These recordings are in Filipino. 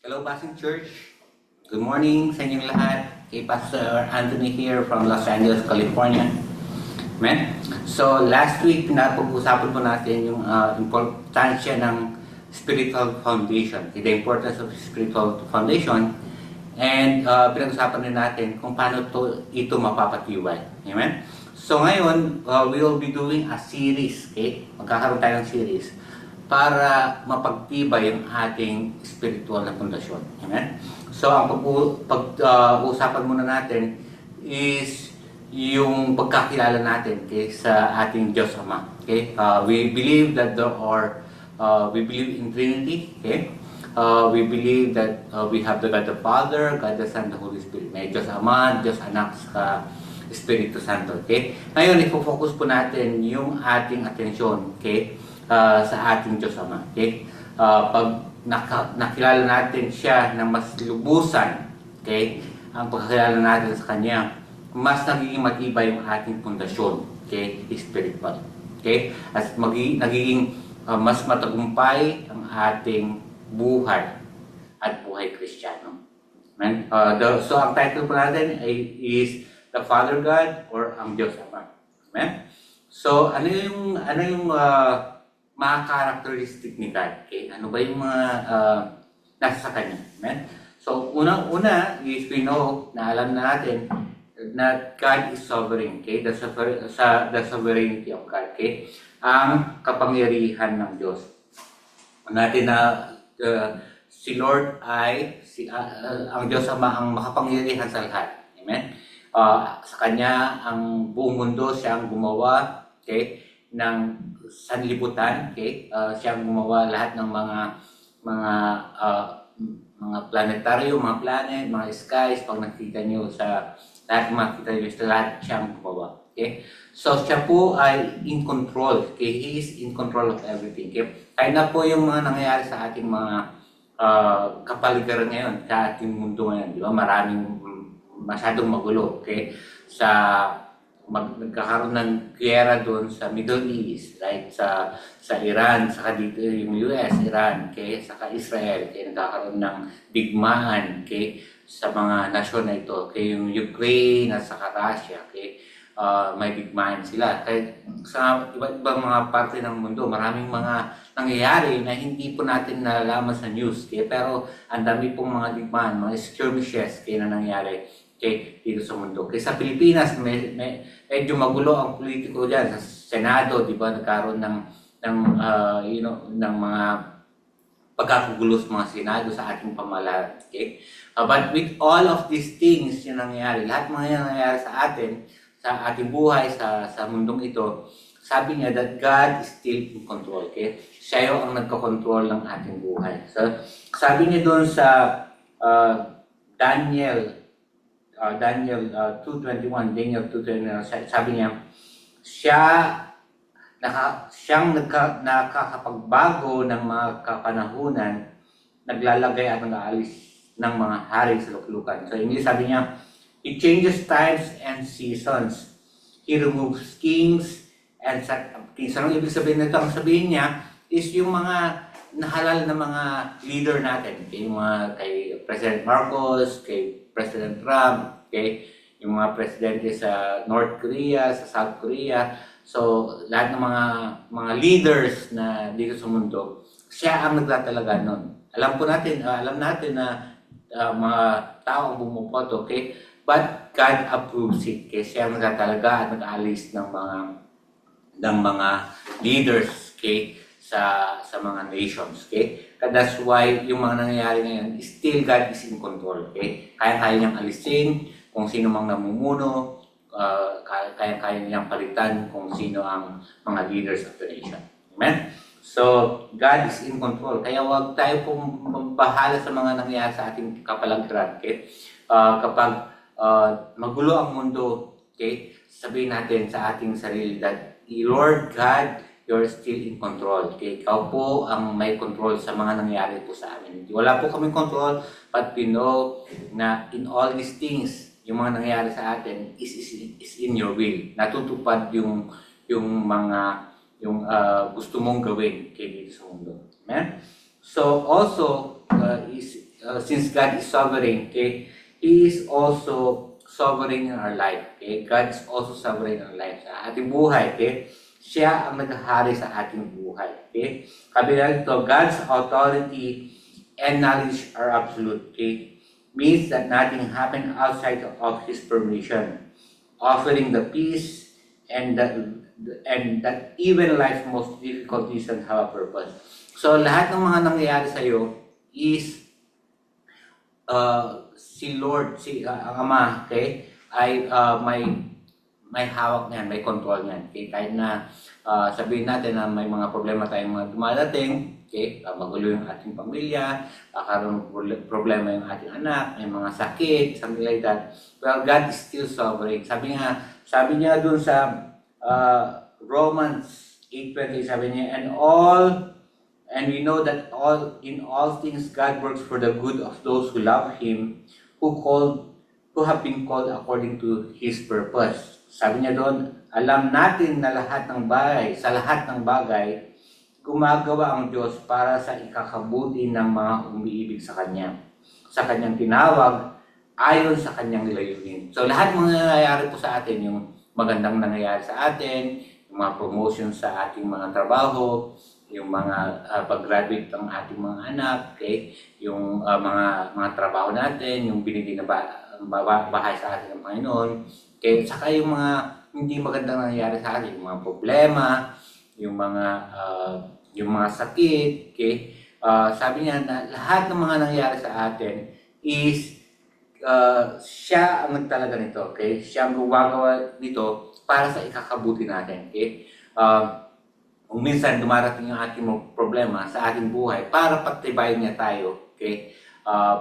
Hello, Passing Church. Good morning sa inyong lahat. Kay Pastor Anthony here from Los Angeles, California. Amen? So, last week, pinapag-usapan po natin yung importansya ng spiritual foundation. The importance of spiritual foundation. And pinag-usapan din natin kung paano ito mapapatibay. Amen? So, ngayon, we will be doing a series. Okay? Magkakaroon tayo ng series para mapagtibay yung ating spiritual na pundasyon. Amen? So, ang pag-uusapan muna natin is yung pagkakilala natin sa ating Diyos Ama. Okay? We believe that we believe in Trinity. Okay? We believe that we have the God the Father, God the Son, the Holy Spirit. May Diyos Ama, Diyos Anak, sa Espiritu Santo. Okay? Ngayon, ifo-focus po natin yung ating atensyon. Okay? Sa ating Diyos Ama. Okay? Pag nakilala natin siya na mas lubusan, okay? Ang pagkakilala natin sa Kanya, mas nagiging matibay yung ating pundasyon, okay? Spiritual. Okay? At nagiging mas matagumpay ang ating buhay at buhay Kristiyano. Amen? So, ang title po natin is The Father God or ang Diyos Ama. Amen? So, ano yung mga characteristic ni God? Okay? Ano ba yung mga nasa sa Kanya? Amen? So, unang-una is we know na alam natin na God is sovereign. Okay? The sovereignty of God. Okay? Ang kapangyarihan ng Diyos. Natin na si Lord ay ang Diyos Ama ang makapangyarihan sa lahat. Amen? Sa Kanya ang buong mundo siya ang gumawa, okay, ng sanlibutan. Okay? Siya ang gumawa lahat ng mga planetarium, mga planet, mga skies. Pag nakita nyo sa lahat ng makita nyo sa lahat, siya ang gumawa. Okay? So, siya po ay in control. Okay? He is in control of everything. Okay? Kaya na po yung mga nangyayari sa ating mga kapaligiran ngayon, sa ating mundo ngayon. Di ba? Masyadong magulo. Okay? Nagkakaroon ng giyera doon sa Middle East, right? Sa Iran, saka dito yung US, Iran, okay? Saka Israel, okay? Nagkakaroon ng digmaan, okay? Sa mga nasyon na ito, okay? Yung Ukraine at saka Russia, okay? May digmaan sila. Kaya sa iba't ibang mga parte ng mundo, maraming mga nangyayari na hindi po natin nalalaman sa news, okay? Pero ang dami pong mga digmaan, mga skirmishes, okay, na nangyayari, okay, dito sa mundo. Kaya sa Pilipinas, medyo magulo ang politiko diyan sa Senado, di ba? Nagkaroon ng mga pagkakagulo sa mga Senado sa ating pamahalaan. Okay? But with all of these things yung nangyayari, lahat mga yung nangyayari sa atin, sa ating buhay, sa mundong ito, sabi niya that God is still in control. Okay? Siya yung ang nagko-control ng ating buhay. So, sabi niya doon sa Daniel 2:21, Daniel 2:21, sabi niya, siyang nakakapagbago ng mga kapanahunan, naglalagay at nag-aalis ng mga hari sa luklukan. So, English sabi niya, He changes times and seasons. He removes kings and set up kings. Anong ibig sabihin nito? Ang sabihin niya is yung mga nahalal na mga leader natin. Yung mga kay President Marcos, kay President Trump, okay? Yung mga presidente sa North Korea, sa South Korea. So, lahat ng mga leaders na dito sa mundo, siya ang nagtatalaga nun. Alam natin na mga tao ang bumuboto, okay? But God approves it. Okay? Siya ang nagtatalaga at nag-alis ng mga leaders, okay? Sa mga nations, okay? That's why yung mga nangyayari ngayon, still God is in control, okay? Kaya-kaya niyang alisin kung sino mang namumuno, kaya-kaya niyang palitan kung sino ang mga leaders of the nation. Amen? So, God is in control. Kaya huwag tayo pong mabahala sa mga nangyayari sa ating kapaligiran, okay? Kapag magulo ang mundo, okay? Sabihin natin sa ating sarili that Lord God, you're still in control. Okay? Ikaw po ang may control sa mga nangyayari po sa amin. Wala po kaming control, but we know na in all these things, yung mga nangyayari sa atin is in your will. Natutupad yung gusto mong gawin dito sa mundo. Amen? So also, since God is sovereign, okay, He is also sovereign in our life. Okay? God is also sovereign in our life. Sa ating buhay, okay? Siya ang naghahari sa ating buhay. Okay? Kabilang ito, God's authority and knowledge are absolute. Okay? Means that nothing happened outside of His permission. Offering the peace and that even life's most difficult season have a purpose. So lahat ng mga nangyayari sa iyo is si Lord, ang Ama, okay, ay may hawak niyan, may control niyan. Okay? Kahit na sabihin natin na may mga problema tayong mga dumadating, okay, magulo yung ating pamilya, karoon problema yung ating anak, may mga sakit, something like that. Well, God is still sovereign. Sabi niya dun sa Romans 8:20, sabi niya, and we know that in all things God works for the good of those who love Him, who have been called according to His purpose. Sabi niya doon, alam natin na sa lahat ng bagay, gumagawa ang Diyos para sa ikakabuti ng mga umiibig sa Kanya. Sa Kanyang tinawag, ayon sa Kanyang nilayunin. So lahat ng nangyayari po sa atin, yung magandang nangyayari sa atin, yung mga promotion sa ating mga trabaho, yung mga pag-graduate ng ating mga anak, okay? Yung mga trabaho natin, yung binigay na bahay sa atin ng Panginoon, okay? Saka yung mga hindi magandang nangyayari sa atin, yung mga problema, yung mga sakit, okay? Sabi niya na lahat ng mga nangyayari sa atin is siya ang nagtalaga nito, okay? Siya ang gumagawa nito para sa ikakabuti natin, okay? Kung minsan dumarating yung ating problema sa ating buhay para pagtibayin niya tayo, okay?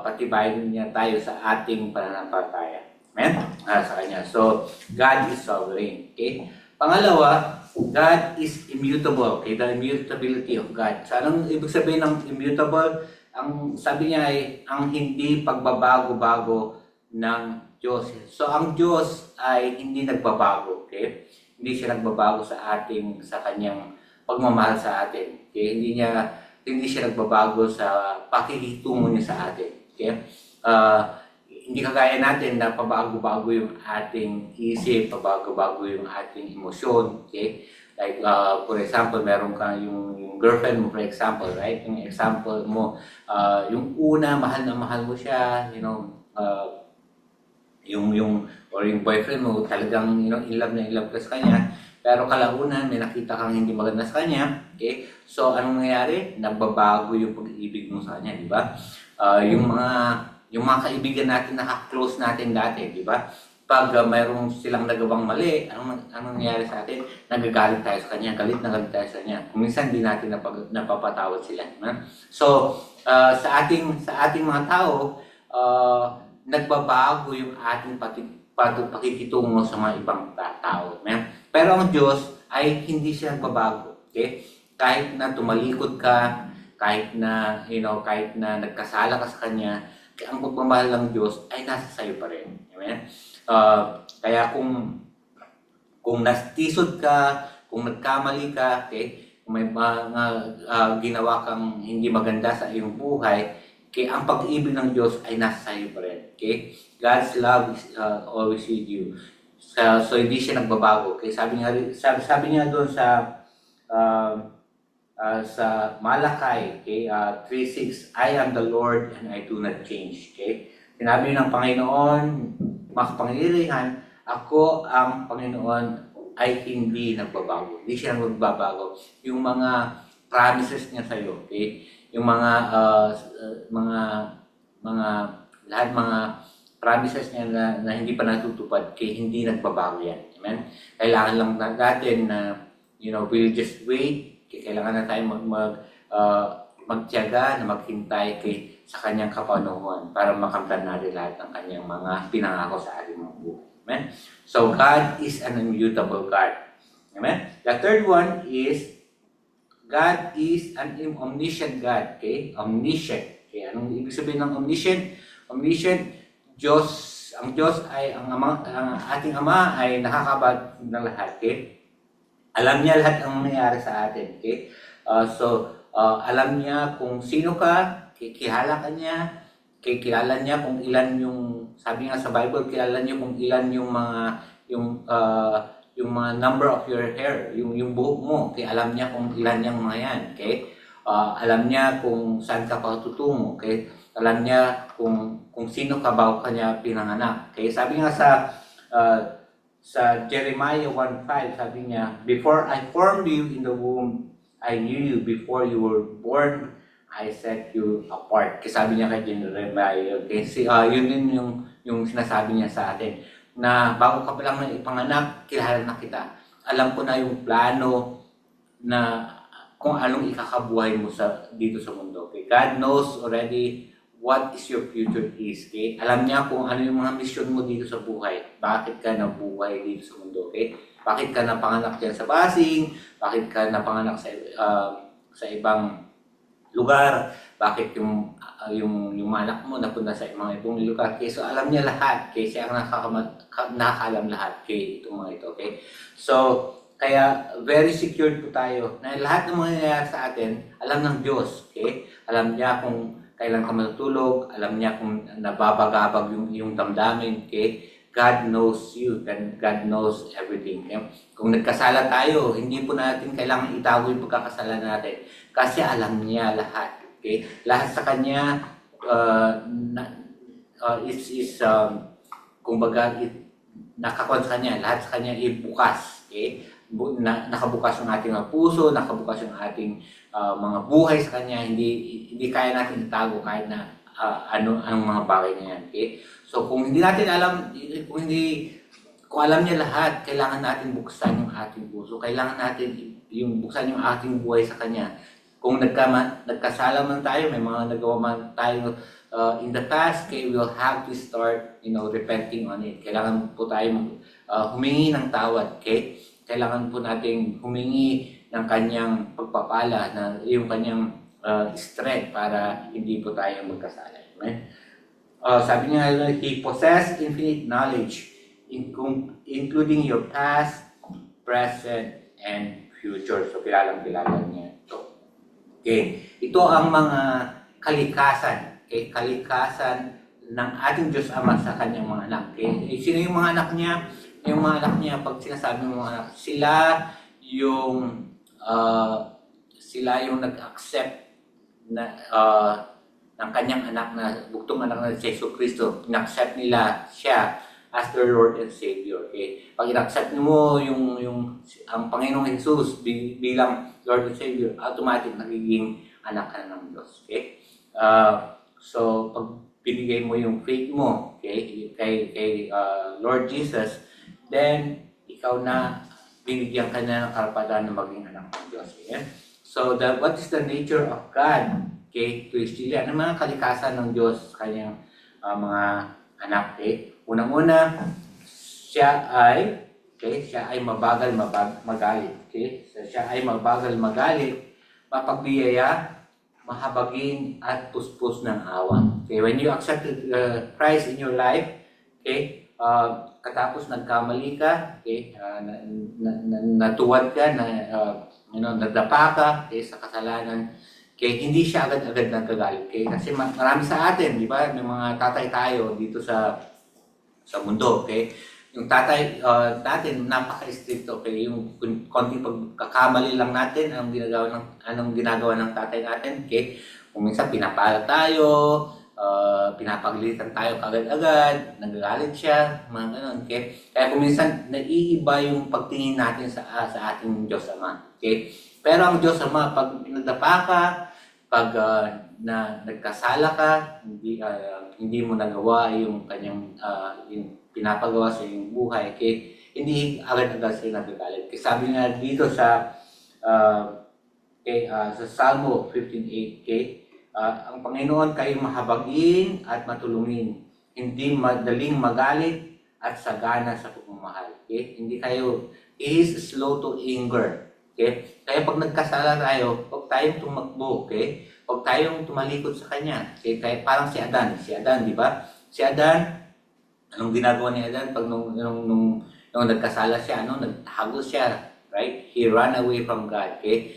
Pagtibayin niya tayo sa ating pananampalataya. Amen? Sa Kanya. So, God is sovereign, okay? Pangalawa, God is immutable, okay? The immutability of God. So, anong ibig sabihin ng immutable? Ang sabi niya ay ang hindi pagbabago-bago ng Diyos. So, ang Diyos ay hindi nagbabago, okay? Hindi siya nagbabago sa Kanyang pagmamahal sa atin. Okay? Hindi siya nagbabago sa pakikitungo niya sa atin. Okay? Hindi kagaya natin na pabago-bago yung ating isip, pabago-bago yung ating emosyon. Okay? Like, for example, meron ka yung girlfriend mo, for example, right? Yung example mo, yung una, mahal na mahal mo siya, yung boyfriend mo, talagang, in love ka sa kanya. Pero kalaunan, may nakita kang hindi maganda sa kanya, okay? So, anong nangyayari? Nagbabago yung pag-ibig mo sa kanya, di ba? Yung mga kaibigan natin, naka-close natin dati, di ba? Pag mayroong silang nagawang mali, anong nangyayari sa atin? Nagagalit tayo sa kanya, galit na galit tayo sa kanya. Kung minsan, di natin napapatawad sila. So, sa ating mga tao, nagbabago yung ating pakikitungo sa mga ibang tao. Pero ang Diyos ay hindi siya nagbabago. Okay? Kahit na tumalikod ka, kahit na nagkasala ka sa Kanya, ang pagmamahal ng Diyos ay nasa sayo pa rin. Amen? Kaya kung nastisod ka, kung nagkamali ka, okay? Kung may mga ginawa kang hindi maganda sa iyong buhay, okay, ang pag-ibig ng Diyos ay nasa sayo pa rin. Okay? God's love is always with you. So hindi siya nagbabago. Okay? Sabi niya doon sa Malakay, okay, 3:6, I am the Lord and I do not change. Okay? Sinabi ng Panginoon, makapangyarihan, ako ang Panginoon ay hindi nagbabago. Hindi siya nagbabago. Yung mga promises niya sa iyo, okay? Yung lahat mga promises niya na hindi pa natutupad, kaya hindi nagbabago yan. Amen? Kailangan lang natin na, we'll just wait. Kailangan na tayo magtiyaga, na maghintay sa kanyang kapanahon para makamtan natin lahat ng kanyang mga pinangako sa ating mga buhay. Amen? So, God is an immutable God. Amen? The third one is, God is an omniscient God. Okay? Omniscient. Okay? Anong ibig sabihin ng omniscient? Omniscient, ang Diyos ay, ang ating Ama ay nakakabag ng lahat. Okay? Alam niya lahat ang nangyayari sa atin. Okay? So, alam niya kung sino ka, kilala ka niya, kilala niya kung ilan yung, sabi nga sa Bible, kilala niya kung ilan yung mga, yung mga number of your hair, yung buhok mo. Kaya alam niya kung ilan yung mga yan. Okay? Alam niya kung saan ka patutungo. Okay? Alam niya kung sino ka bago kanya pinanganak. Okay? Sabi nga sa Jeremiah 1:5, sabi niya, "Before I formed you in the womb, I knew you. Before you were born, I set you apart." Kasi sabi niya kay Jeremiah, okay? Yun din yung sinasabi niya sa atin, na bago ka pa lang ipanganak, kilala na kita. Alam ko na yung plano na kung anong ikakabuhay mo dito sa mundo. Okay? God knows already what is your future is. Okay? Alam niya kung ano yung mga mission mo dito sa buhay. Bakit ka nabuhay dito sa mundo. Okay? Bakit ka napanganak dyan sa Pasig? Bakit ka napanganak sa ibang lugar? Bakit yung anak mo napunta sa mga ibang lugar? Okay? So alam niya lahat. Okay? Siya ang nakakaalam lahat. Okay? Itong mga ito. Okay? So kaya very secured po tayo na lahat ng mga nangyayari sa atin, alam ng Diyos. Okay? Alam niya kung kailan ka matutulog, alam niya kung nababagabag yung damdamin. Okay? God knows you, God knows everything. Okay? Kung nagkasala tayo, hindi po natin kailangan itago yung pagkakasala natin kasi alam niya lahat. Okay? Lahat sa kanya kumbaga nakakuha sa kanya, lahat sa kanya ibukas. Okay? Nakabukas yung ating puso, nakabukas yung ating mga buhay sa kanya, hindi kaya natin itago kahit na anong mga bagay na yan. Okay? So kung hindi natin alam, kung alam niya lahat, kailangan natin buksan yung ating puso, kailangan natin buksan yung ating buhay sa kanya. Kung nagkasala man tayo, may mga nagawa man tayo in the past, okay, we'll have to start, repenting on it. Kailangan po tayo humingi ng tawad, okay? Kailangan po nating humingi ng kanyang pagpapala, yung kanyang strength para hindi po tayo magkasala. Amen? Sabi niya, He possessed infinite knowledge, including your past, present, and future. So, kilala niya ito. Okay. Ito ang mga kalikasan. Okay? Kalikasan ng ating Diyos Ama sa kanyang mga anak. Okay? Sino yung mga anak niya? Yung mga anak niya, pag sinasabi ng mga anak, sila yung nag-accept ng kanyang anak na bugtong anak na si Jesus Cristo. In-accept nila siya as their Lord and Savior. Okay? Pag in-accept mo ang Panginoong Jesus bilang Lord and Savior, automatic nagiging anak ka ng Diyos. Okay? So, pag binigay mo yung faith mo, okay, kay Lord Jesus, then ikaw na binigyan ka na ng karapatan na maging anak ng Diyos. Okay? So, what is the nature of God? Okay, to Chile, ano mga kalikasan ng Diyos sa kanyang mga anak? Okay? Unang-una, siya ay mabagal magalit. Okay? So, siya ay mabagal magalit, mapagbiyaya, mahabagin, at puspos ng awa. Okay? When you accepted Christ in your life, okay, katapos nagkamali ka, okay, natuwad ka, nadapa ka, okay, sa kasalanan, okay, hindi siya agad-agad nagkagalit. Okay? Kasi marami sa atin, di ba? May mga tatay tayo dito sa mundo. Okay? Yung tatay natin, napaka-strict. Okay? Yung konting pagkakamali lang natin, anong ginagawa ng tatay natin. Okay? Kung minsan pinapala tayo, pinapagalitan tayo agad-agad, nagagalit siya, mga ganun. Okay? Kaya kung minsan naiiba yung pagtingin natin sa ating Diyos Ama. Okay? Pero ang Diyos Ama, pag nadapa ka, pag nagkasala ka, hindi mo nagawa yung kanyang yung pinapagawa sa iyong buhay, okay? Hindi agad-agad sila nagagalit. Kasi sabi nga dito sa Salmo 15:8, okay? Ang Panginoon kayo mahabagin at matulungin, hindi madaling magalit at sagana sa pagmamahal. Okay? Hindi kayo, He is slow to anger. Okay? Kaya pag nagkasala tayo, huwag tayong tumakbo, okay? Huwag tayong tumalikod sa Kanya. Okay? Kaya parang si Adan, di ba? Si Adan, anong ginagawa ni Adan pag nung nagkasala siya, nagtago siya, right? He ran away from God, okay?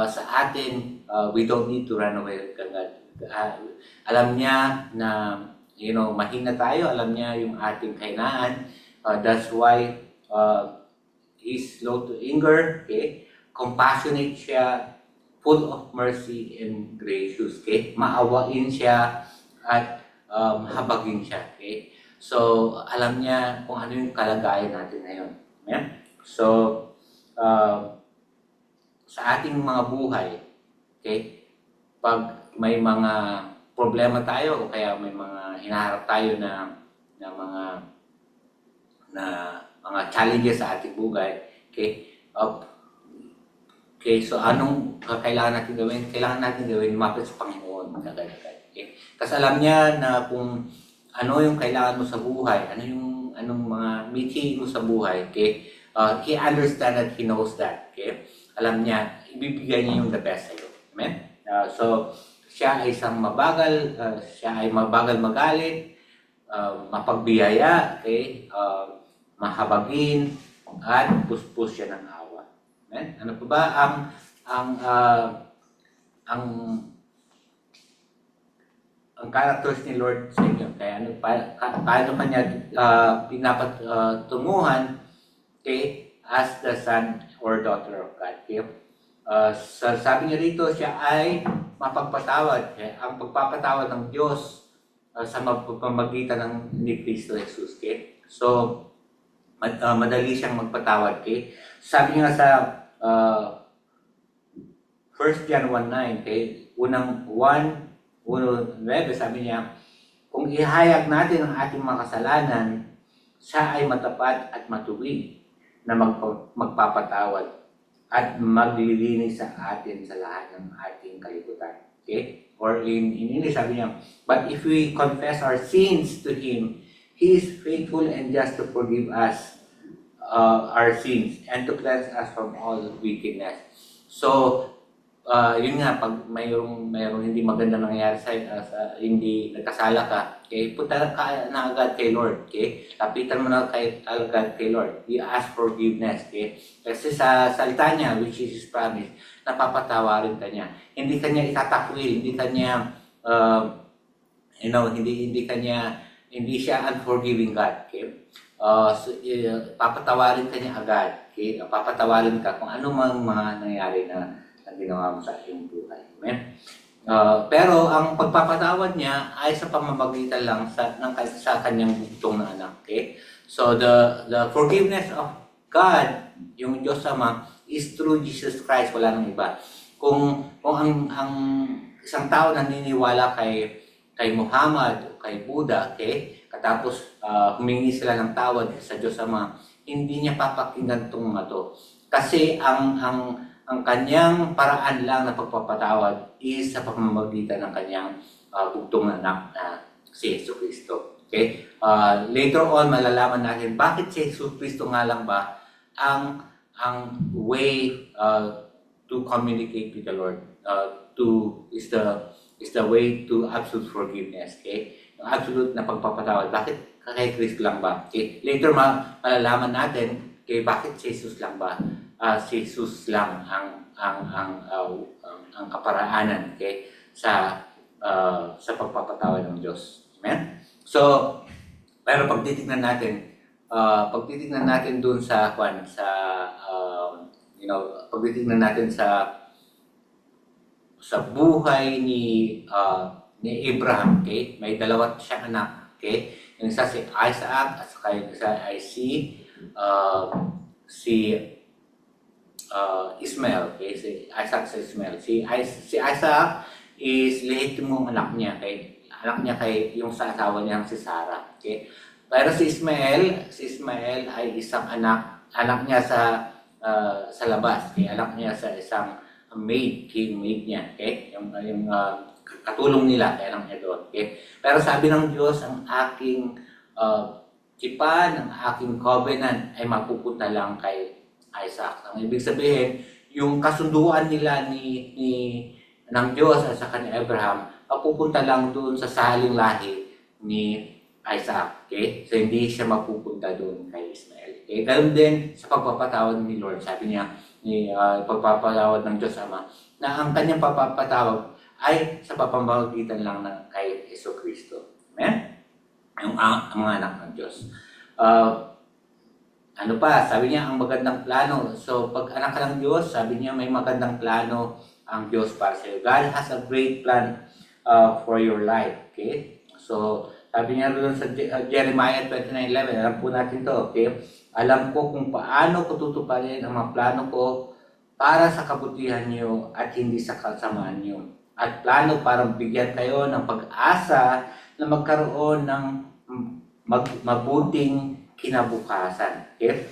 Sa atin, we don't need to run away from God. Alam niya na, mahina tayo. Alam niya yung ating kahinaan. That's why He's slow to anger, okay? Compassionate siya, full of mercy and gracious, okay? Maawain siya at habagin siya, okay? So, alam niya kung ano yung kalagayan natin ngayon. Amen? So, sa ating mga buhay, okay? Pag may mga problema tayo o kaya may mga hinaharap tayo na mga challenges sa ating buhay, okay? Okay, so anong kailangan natin gawin? Kailangan natin gawin lumapit sa Panginoon. Okay? Kasi alam niya na kung ano yung kailangan mo sa buhay, anong mga meeting mo sa buhay, okay? He understands that, he knows that, okay? Alam niya, ibibigay niya yung the best sa'yo. Amen? So, siya ay isang mabagal, magalit, mapagbiyaya, okay? Mahabagin, at puspos siya ng awa. Amen? Ano pa ba ang characters ni Lord sa inyo? Kaya paano kanya pinapatunguhan, okay, as the son or daughter of God. Okay? Sabi niya rito, siya ay mapagpatawad. Okay? Ang pagpapatawad ng Diyos sa pamamagitan ni Cristo Jesus. Okay? So, madali siyang magpatawad. Okay? Sabi niya sa 1 John 1:9, okay? Unang 1:9, sabi niya, kung ihayag natin ang ating mga kasalanan, siya ay matapat at matuwid na magpapatawad at maglilinis sa atin sa lahat ng ating kalibutan. Okay? Or in English, sabi niya, but if we confess our sins to Him, He is faithful and just to forgive us our sins and to cleanse us from all wickedness. So, yun nga, pag mayroong hindi maganda nangyayari hindi nagkasala ka, okay, punta ka na agad kay Lord, okay? Lapitan mo na agad kay Lord. You ask forgiveness, okay? Kasi sa salita niya, which is His promise, napapatawarin ka niya. Hindi ka niya itatakwil, hindi ka niya, hindi siya unforgiving God, okay? Papatawarin ka niya agad, okay? Papatawarin ka kung ano mang mga nangyari na ginawa mo sa iyong buhay. Amen? Pero ang pagpapatawad niya ay sa pamamagitan lang sa kanyang bugtong na anak, okay? So the forgiveness of God, yung Diyos Ama, is through Jesus Christ, wala nang iba. Kung ang isang tao naniniwala kay Muhammad o kay Buddha, okay? Katapos humingi sila ng tawad sa Diyos Ama, hindi niya papakinggan itong mga to. Kasi ang kanyang paraan lang na pagpapatawad is sa pamamagitan ng kanyang bugtong na anak na si Jesucristo. Okay? Later on, malalaman natin bakit si Jesucristo nga lang ba ang way to communicate with the Lord. Is the way to absolute forgiveness. Okay? Yung absolute na pagpapatawad. Bakit kay Kristo lang ba? Okay? Later malalaman natin bakit si Jesus lang ba? Si Jesus lang ang kaparaanan, okay, sa pagpapatawad ng Diyos. Amen? So, pero pagtitingnan natin dun pagtitingnan natin sa buhay ni Abraham, okay? May dalawa siyang anak, okay? Yung isa si Isaac at saka yung isa ay si Ismael, okay? Si Isaac sa Ismael. Si Isaac is lehitimong anak niya kay yung sa asawa niyang si Sarah, okay? Pero si Ismael ay isang anak niya sa labas, okay? Anak niya sa isang maid niya, okay? Yung katulong nila, kaya lang niya doon, okay? Pero sabi ng Diyos, ang aking tipan, ang aking covenant ay mapupunta lang kay Isaac. Ang ibig sabihin, yung kasunduan nila ng Diyos at saka ni Abraham, mapupunta lang doon sa saling lahi ni Isaac. Okay? So, hindi siya mapupunta doon kay Ismael. Okay? Ganoon din sa pagpapatawad ni Lord. Sabi niya, pagpapatawad ng Diyos Ama, na ang kanyang pagpapatawad ay sa pamamagitan lang ng kay Jesucristo. Amen? Ang mga anak ng Diyos. Ano pa, sabi niya, ang magandang plano. So, pag anak ka ng Diyos, sabi niya, may magandang plano ang Diyos para sa iyo. God has a great plan for your life. Okay? So, sabi niya doon sa Jeremiah 29:11, alam po natin to, okay? Alam ko kung paano ko tutuparin ang mga plano ko para sa kabutihan niyo at hindi sa kasamaan niyo. At plano para bigyan kayo ng pag-asa na magkaroon ng mabuting kinabukasan. Okay?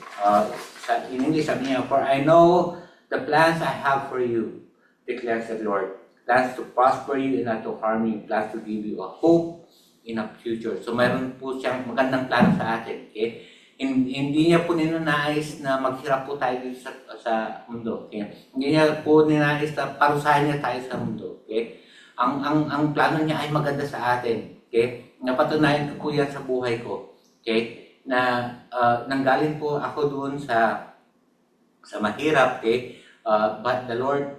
In English, sabi niya, for I know the plans I have for you, declares the Lord. Plans to prosper you and not to harm you. Plans to give you a hope in a future. So, mayroon po siyang magandang plano sa atin. Okay? Hindi niya po ninanais na maghirap po tayo dito sa mundo. Okay? Hindi niya po ninanais na parusahan niya tayo sa mundo. Okay? Ang plano niya ay maganda sa atin. Okay? Napatunayan ko po yan sa buhay ko. Okay? Na nanggaling po ako doon sa mahirap. Okay? But the Lord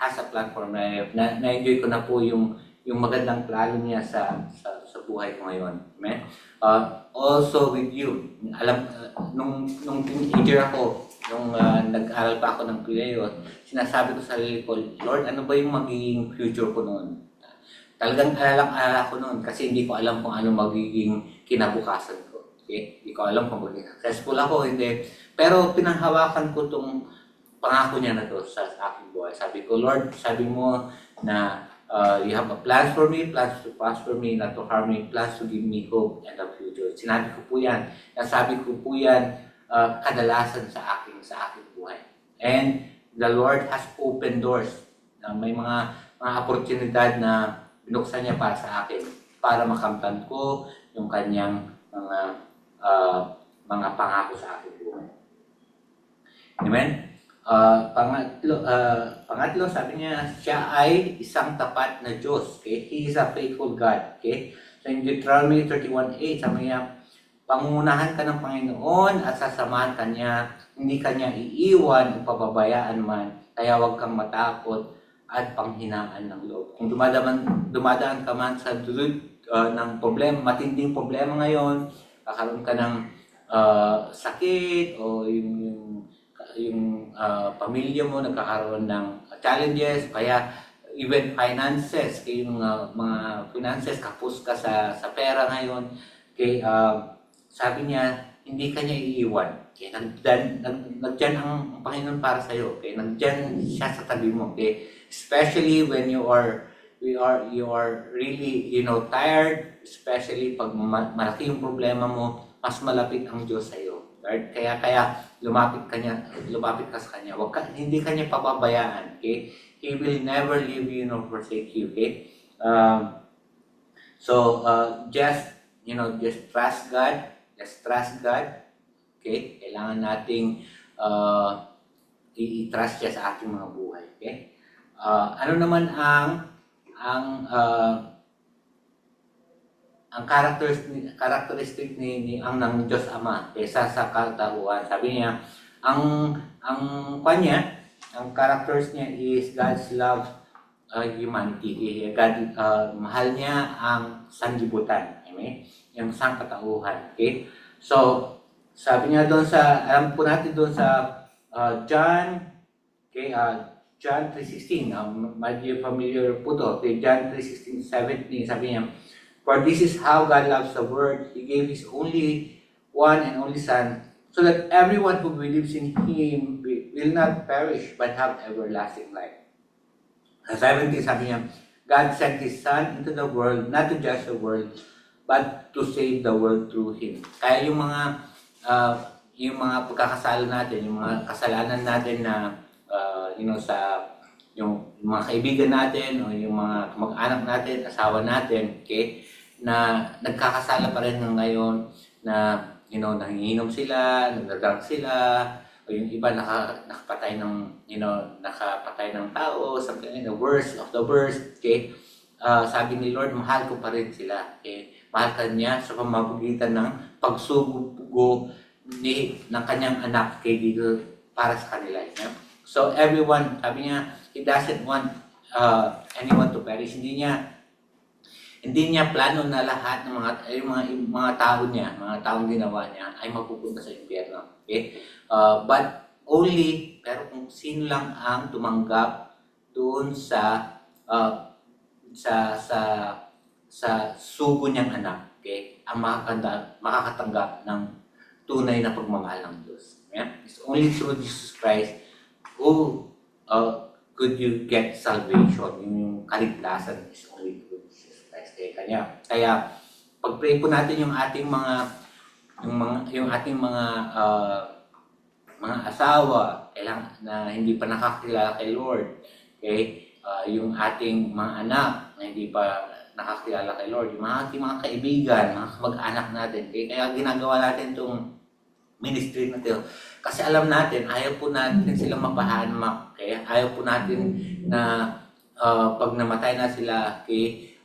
has a plan for my life. Na-enjoy ko na po yung magandang plano niya sa buhay ko ngayon. Amen? Also with you, alam, nung teenager ako, nung nag-aral pa ako ng Pileo, sinasabi ko sa sarili ko, Lord, ano ba yung magiging future ko noon? Talagang alala ko noon kasi hindi ko alam kung ano magiging kinabukasan ko. Okay? Hindi ko alam kung magiging successful ako, hindi. Pero pinanghawakan ko itong pangako niya na to sa aking buhay. Sabi ko, Lord, sabi mo na you have a plans for me, plans to prosper me, not to harm me, plans to give me hope and a future. Sinabi ko po yan. Nasabi ko po yan kadalasan sa aking buhay. And the Lord has opened doors. May mga oportunidad na binuksan niya para sa akin para makamtan ko yung kanyang mga pangako sa aking buhay. Amen? Pangatlo, sabi niya, siya ay isang tapat na Diyos. Okay? He is a faithful God. Okay? So in Deuteronomy 31:8, sabi niya, pangunahan ka ng Panginoon at sasamahan ka niya, hindi ka niya iiwan o pababayaan man, kaya huwag kang matakot at panghinaan ng loob. Kung dumadaan ka man sa dulot ng problema, matinding problema ngayon, kakaroon ka ng sakit o yung pamilya mo nagkakaroon ng challenges, kaya even finances, yung mga finances, kapos ka sa pera ngayon, okay, sabi niya, hindi ka niya iiwan. Okay, nagdyan ang Panginoon para sa iyo. Okay, nagdyan siya sa tabi mo. Okay, especially when you are really, tired, especially pag malaki yung problema mo, mas malapit ang Diyos sa iyo. Right? Kaya lumapit ka sa kanya. Hindi ka niya pababayaan. Okay? He will never leave you nor forsake you. Okay? Just trust God. Just trust God. Okay? Kailangan nating i-trust siya sa ating mga buhay. Okay? Ano naman ang characteristic ni ang ng Diyos Ama kaysa sa katauhan? Sabi niya, ang characters niya is God's love humanity. God, mahal niya ang sanlibutan. Amen? Yung sangkatauhan. Okay? So, sabi niya doon alam po natin doon sa John, okay, John 3:16, medyo familiar po to. Okay, John 3:16, 17, sabi niya, for this is how God loves the world. He gave His only one and only Son, so that everyone who believes in Him will not perish, but have everlasting life. Sa 17, sabi niya, God sent His Son into the world, not to judge the world, but to save the world through Him. Kaya yung mga pagkakasala natin, yung mga kasalanan natin na yung mga kaibigan natin o yung mga kamag-anak natin, asawa natin, okay, na nagkakasala pa rin ngayon na nanginginom sila, nagdadrug sila, o yung iba nakapatay ng tao, something the worst of the worst, okay. Sabi ni Lord, mahal ko pa rin sila, okay. Mahal ka niya sa pamamagitan ng pagsugo ng kanyang anak kay dito para sa kanila. Yeah? So everyone, sabi niya, He doesn't want anyone to perish. Hindi niya plano na lahat ng mga tao niya, mga taong ginawa niya ay mapupunta sa impyerno. Okay? But only, pero kung sino lang ang tumanggap doon sa sa sa sa sugo niyang anak, okay, ang makakatanggap ng tunay na pagmamahal ng Diyos. Yeah? It's only through Jesus Christ who could you get salvation. Yung kaligtasan is only through Jesus Christ. Kaya pag-pray po natin yung ating mga asawa na hindi pa nakakilala kay Lord, okay? Yung ating mga anak na hindi pa nakakilala kay Lord, yung ating mga kaibigan, mga mag-anak natin, okay? Kaya ginagawa natin itong ministry na ito. Kasi alam natin, ayaw po natin silang mapahamak, okay? Ayaw po natin na pag namatay na sila, okay,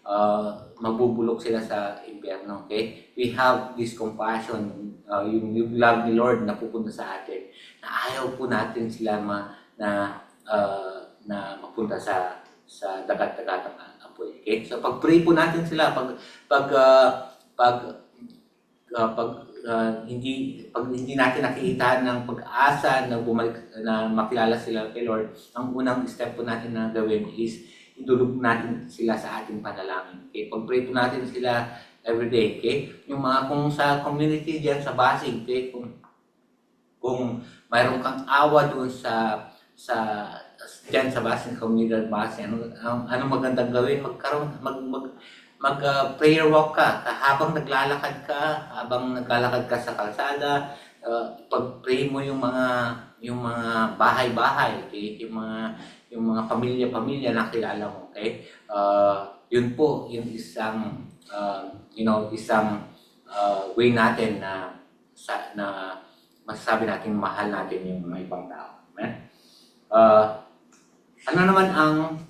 magbubulok sila sa impyerno, okay? We have this compassion, yung love ni Lord na pupunta sa atin, na ayaw po natin sila na mapunta sa dagat-dagatang apoy, okay? So pag-pray po natin sila, pag hindi natin nakikita ng pag-asa na makilala sila kay Lord, ang unang step po natin na gawin is idulog natin sila sa ating panalangin. Okay? Pag-pray po natin sila everyday, okay? Yung kung sa community diyan sa Basig, okay? Kung mayroon kang awa doon diyan sa Basig community Basig, ano magandang gawin? Prayer walk ka habang naglalakad ka sa kalsada, pag-pray mo yung mga bahay-bahay, okay? Yung mga pamilya-pamilya na kilala mo, okay? Yun po yung isang way natin na masasabi natin mahal natin yung mga ibang tao. Ano naman ang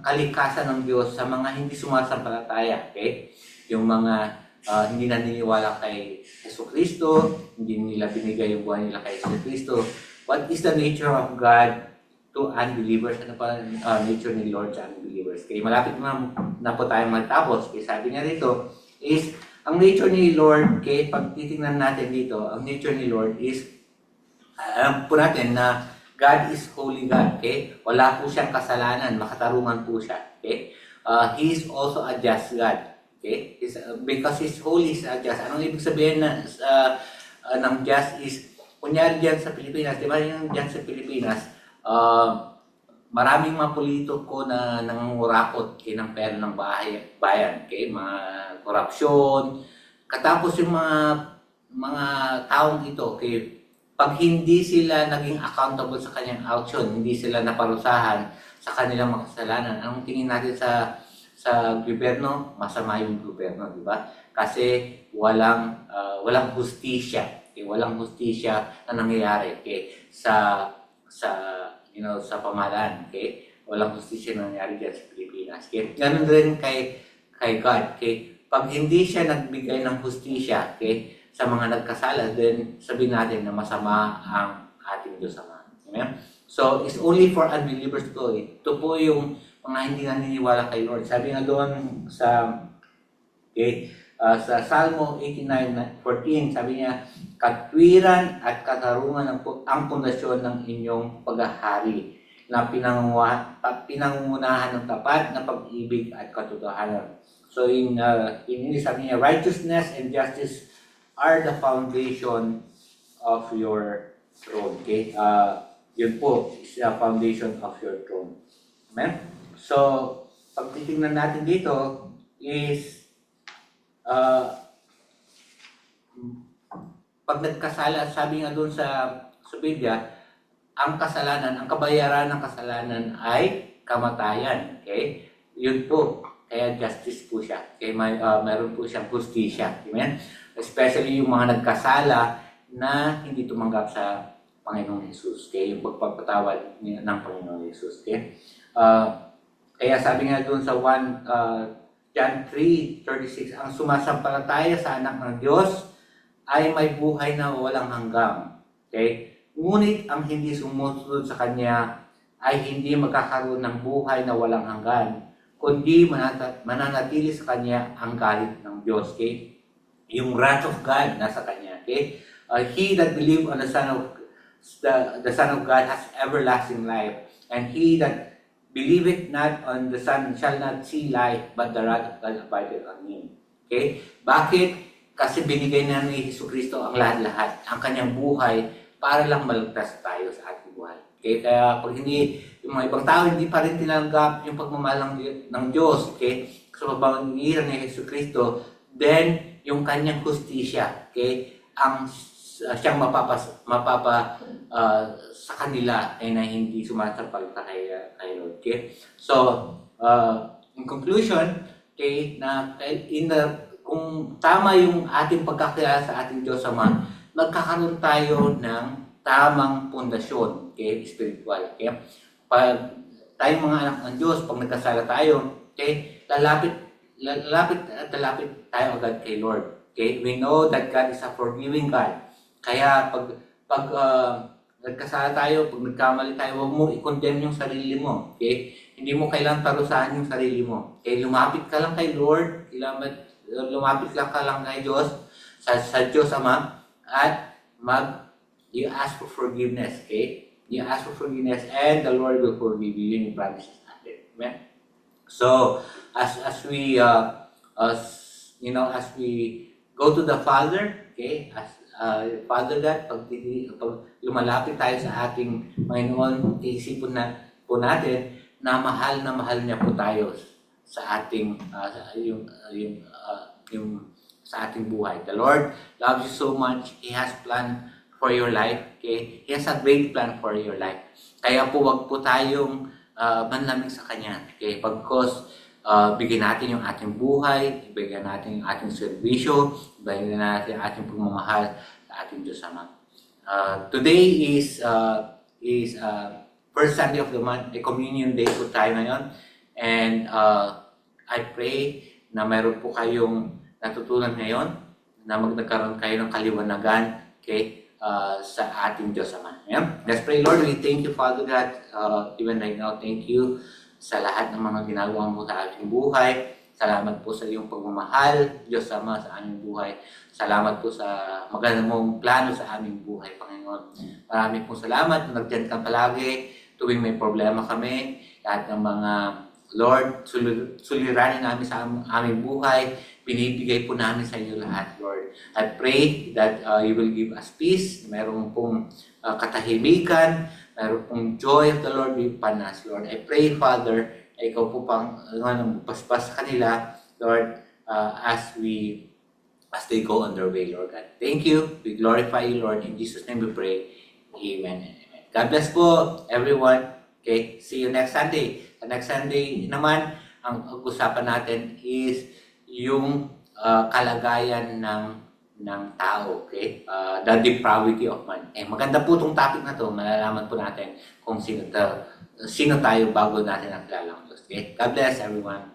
kalikasan ng Diyos sa mga hindi sumasampalataya, okay? Yung mga hindi naniniwala kay Jesucristo, hindi nila binigay yung buhay nila kay Jesucristo. What is the nature of God to unbelievers? Ano pa nature ni Lord sa unbelievers? Okay, malapit na po tayong magtapos. Okay, sabi niya dito is, ang nature ni Lord, okay, pag titingnan natin dito, ang nature ni Lord is, alam po natin na God is holy God, okay? Wala po siyang kasalanan, makatarungan po siya, okay? He is also a just God, okay? Because He's holy, He's a just. Anong ibig sabihin ng just is, kunyari dyan sa Pilipinas, di ba yung dyan sa Pilipinas, maraming mga politiko na nangungurakot ng pera ng bayan, okay? Mga korupsyon, katapos yung mga taong ito, okay? Pag hindi sila naging accountable sa kanyang action, hindi sila naparusahan sa kanilang makasalanan, anong tingin natin sa gobyerno? Masama yung gobyerno, di ba? Kasi walang hustisya, okay? Walang hustisya na nangyayari, okay? sa pamahalaan, okay? Walang hustisya na nangyayari diyan sa Pilipinas, okay? Ganun rin kay God, okay? Pag hindi siya nagbigay ng hustisya, okay, sa mga nagkasala, then sabihin natin na masama ang ating Diyos Ama. Amen? So, it's only for unbelievers to. Ito po yung mga hindi naniniwala kay Lord. Sabi nga doon sa Salmo 89:14, sabi niya, katwiran at katarungan ang pundasyon ng inyong paghahari na pinangungunahan ng tapat na pag-ibig at katotohanan. So, in English, sabi niya, righteousness and justice are the foundation of your throne. Okay? Yun po is the foundation of your throne. Amen? So, pag titingnan natin dito is pag nagkasala, sabi nga doon sa Biblia, ang kasalanan, ang kabayaran ng kasalanan ay kamatayan. Okay? Yun po. Kaya justice po siya. Okay? Mayroon po siyang justisya. Amen? Especially yung mga nagkasala na hindi tumanggap sa Panginoong Jesus. Okay? Yung pagpapatawad ng Panginoong Jesus. Okay? Kaya sabi nga doon sa John 3:36, ang sumasampalataya sa anak ng Diyos ay may buhay na walang hanggang. Okay? Ngunit ang hindi sumusunod sa Kanya ay hindi magkakaroon ng buhay na walang hanggan, kundi mananatili sa kanya ang galit ng Diyos. Okay? Yung wrath of God nasa kanya. Okay? He that believe on the Son of God has everlasting life, and he that believeth not on the Son shall not see life, but the wrath of God abideth on him. Okay? Bakit? Kasi binigay na ni Jesucristo ang lahat-lahat, ang kanyang buhay, para lang maligtas tayo sa ating buhay. Okay? Kaya pag hindi, yung mga ibang tao hindi pa rin tinanggap yung pagmamahal ng Diyos, okay? Sa pamamagitan ni Jesucristo, then yung kanyang hustisya, okay? Ang siyang sa kanila ay na hindi sumasapag kay Lord. Okay? So, in conclusion, okay, kung tama yung ating pagkakilala sa ating Diyos Ama, magkakaroon tayo ng tamang pundasyon, okay, spiritual. Okay? Pag tayong mga anak ng Diyos, pag nagkasala tayo, okay, lalapit tayo agad kay Lord. Okay? We know that God is a forgiving God. Kaya pag nagkasala tayo, pag nagkamali tayo, huwag mo i-condemn yung sarili mo. Okay? Hindi mo kailangan parusahan yung sarili mo. Okay? Lumapit ka lang kay Lord, lumapit ka lang kay Diyos, sa Diyos Ama, at you ask for forgiveness. Okay? You ask for forgiveness, and the Lord will forgive you. Yun yung promises natin. Amen? So, as we go to the Father, okay, Father God, pag lumalapit tayo sa ating Panginoon, iisipin po natin na mahal niya po tayo sa ating sa ating buhay. The Lord loves you so much. He has plan for your life. Okay? He has a great plan for your life. Kaya po wag po tayong manlamig sa Kanya. Okay? Pagkos bigyan natin yung ating buhay, bigyan natin yung ating serbisyo, bigyan natin yung ating pagmamahal sa ating Diyos Ama. Today is first Sunday of the month, a communion day po tayo ngayon. And I pray na mayroon po kayong natutunan ngayon, na nagkaroon kayo ng kaliwanagan, okay, sa ating Diyos Ama. Yeah? Let's pray. Lord, we thank you, Father God, even right now, thank you sa lahat ng mga ginagawa mo sa ating buhay. Salamat po sa iyong pagmamahal, Diyos Ama, sa aming buhay. Salamat po sa maganda mong plano sa aming buhay, Panginoon. Maraming po salamat na nagdiyan ka palagi tuwing may problema kami. Lahat ng mga Lord, suliranin namin sa aming buhay. Binibigay po namin sa inyo lahat, Lord. I pray that you will give us peace. Mayroon pong katahimikan. Mayroon pong joy of the Lord be upon us, Lord. I pray, Father, ikaw po pang paspas sa kanila, Lord, as they go on their way, Lord God. Thank you. We glorify you, Lord. In Jesus' name we pray. Amen and amen. God bless po, everyone. Okay, see you next Sunday. Sa next Sunday naman, ang usapan natin is yung kalagayan ng tao, okay? The depravity of man. Maganda po itong topic na to. Malalaman po natin kung sino tayo bago natin nakilala ang Diyos. Okay? God bless everyone.